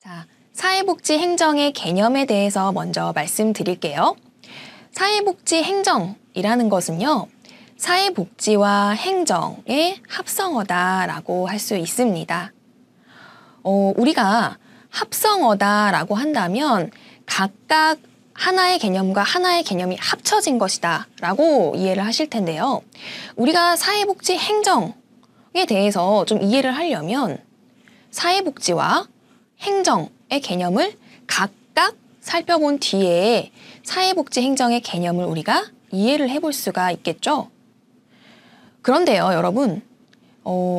자, 사회복지 행정의 개념에 대해서 먼저 말씀드릴게요. 사회복지 행정이라는 것은요, 사회복지와 행정의 합성어다라고 할 수 있습니다. 우리가 합성어다라고 한다면 각각 하나의 개념과 하나의 개념이 합쳐진 것이다 라고 이해를 하실 텐데요. 우리가 사회복지 행정에 대해서 좀 이해를 하려면 사회복지와 행정의 개념을 각각 살펴본 뒤에 사회복지 행정의 개념을 우리가 이해를 해볼 수가 있겠죠. 그런데요, 여러분,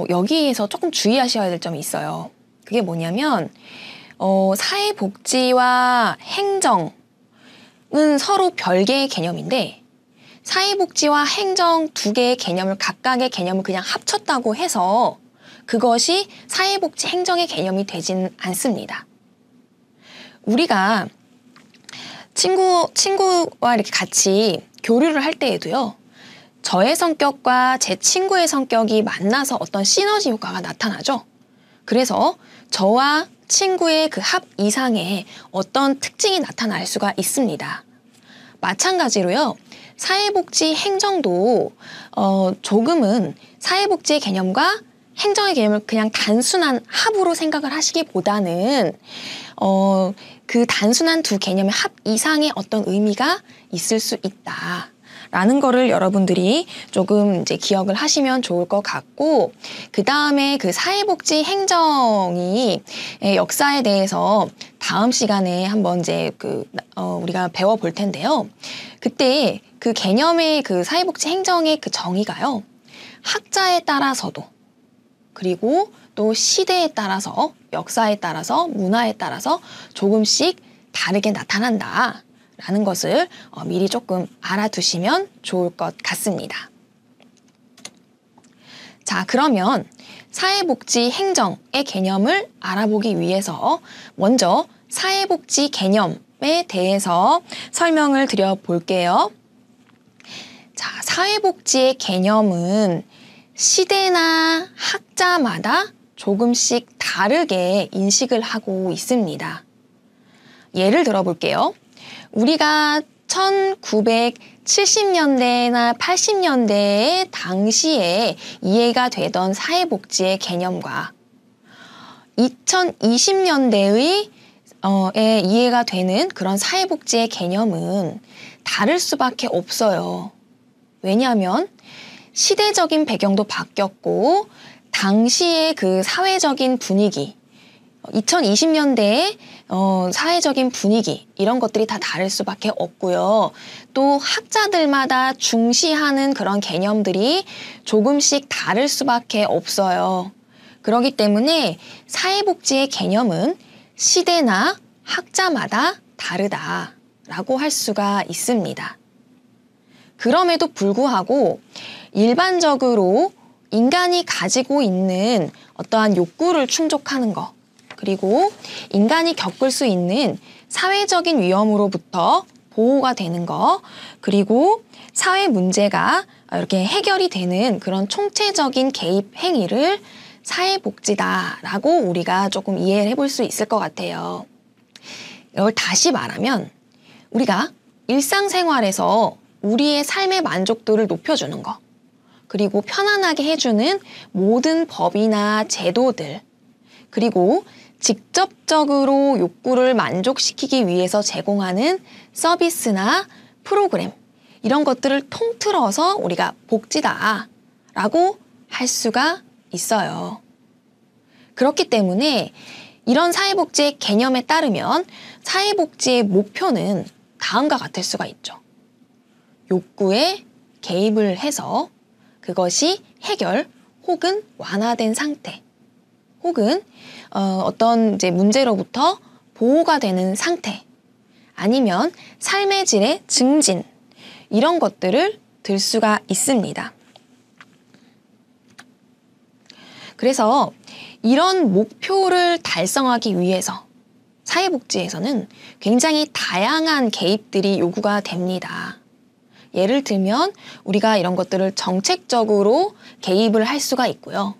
여기에서 조금 주의하셔야 될 점이 있어요. 그게 뭐냐면 사회복지와 행정은 서로 별개의 개념인데 사회복지와 행정 두 개의 개념을 각각의 개념을 그냥 합쳤다고 해서 그것이 사회복지 행정의 개념이 되진 않습니다. 우리가 친구와 이렇게 같이 교류를 할 때에도요, 저의 성격과 제 친구의 성격이 만나서 어떤 시너지 효과가 나타나죠. 그래서 저와 친구의 그 합 이상의 어떤 특징이 나타날 수가 있습니다. 마찬가지로요, 사회복지 행정도 조금은 사회복지의 개념과 행정의 개념을 그냥 단순한 합으로 생각을 하시기보다는 그 단순한 두 개념의 합 이상의 어떤 의미가 있을 수 있다라는 거를 여러분들이 조금 이제 기억을 하시면 좋을 것 같고, 그 다음에 그 사회복지 행정이 역사에 대해서 다음 시간에 한번 이제 우리가 배워볼 텐데요. 그때 그 개념의 그 사회복지 행정의 그 정의가요, 학자에 따라서도 그리고 또 시대에 따라서, 역사에 따라서, 문화에 따라서 조금씩 다르게 나타난다라는 것을 미리 조금 알아두시면 좋을 것 같습니다. 자, 그러면 사회복지 행정의 개념을 알아보기 위해서 먼저 사회복지 개념에 대해서 설명을 드려볼게요. 자, 사회복지의 개념은 시대나 학자마다 조금씩 다르게 인식을 하고 있습니다. 예를 들어 볼게요. 우리가 1970년대나 80년대 당시에 이해가 되던 사회복지의 개념과 2020년대의 이해가 되는 그런 사회복지의 개념은 다를 수밖에 없어요. 왜냐하면 시대적인 배경도 바뀌었고 당시의 그 사회적인 분위기, 2020년대의 사회적인 분위기, 이런 것들이 다 다를 수밖에 없고요. 또 학자들마다 중시하는 그런 개념들이 조금씩 다를 수밖에 없어요. 그렇기 때문에 사회복지의 개념은 시대나 학자마다 다르다라고 할 수가 있습니다. 그럼에도 불구하고 일반적으로 인간이 가지고 있는 어떠한 욕구를 충족하는 것, 그리고 인간이 겪을 수 있는 사회적인 위험으로부터 보호가 되는 것, 그리고 사회 문제가 이렇게 해결이 되는 그런 총체적인 개입 행위를 사회복지다라고 우리가 조금 이해를 해볼 수 있을 것 같아요. 이걸 다시 말하면 우리가 일상생활에서 우리의 삶의 만족도를 높여주는 것, 그리고 편안하게 해주는 모든 법이나 제도들, 그리고 직접적으로 욕구를 만족시키기 위해서 제공하는 서비스나 프로그램, 이런 것들을 통틀어서 우리가 복지다라고 할 수가 있어요. 그렇기 때문에 이런 사회복지의 개념에 따르면 사회복지의 목표는 다음과 같을 수가 있죠. 욕구에 개입을 해서 그것이 해결 혹은 완화된 상태, 혹은 어떤 이제 문제로부터 보호가 되는 상태, 아니면 삶의 질의 증진, 이런 것들을 들 수가 있습니다. 그래서 이런 목표를 달성하기 위해서 사회복지에서는 굉장히 다양한 개입들이 요구가 됩니다. 예를 들면 우리가 이런 것들을 정책적으로 개입을 할 수가 있고요.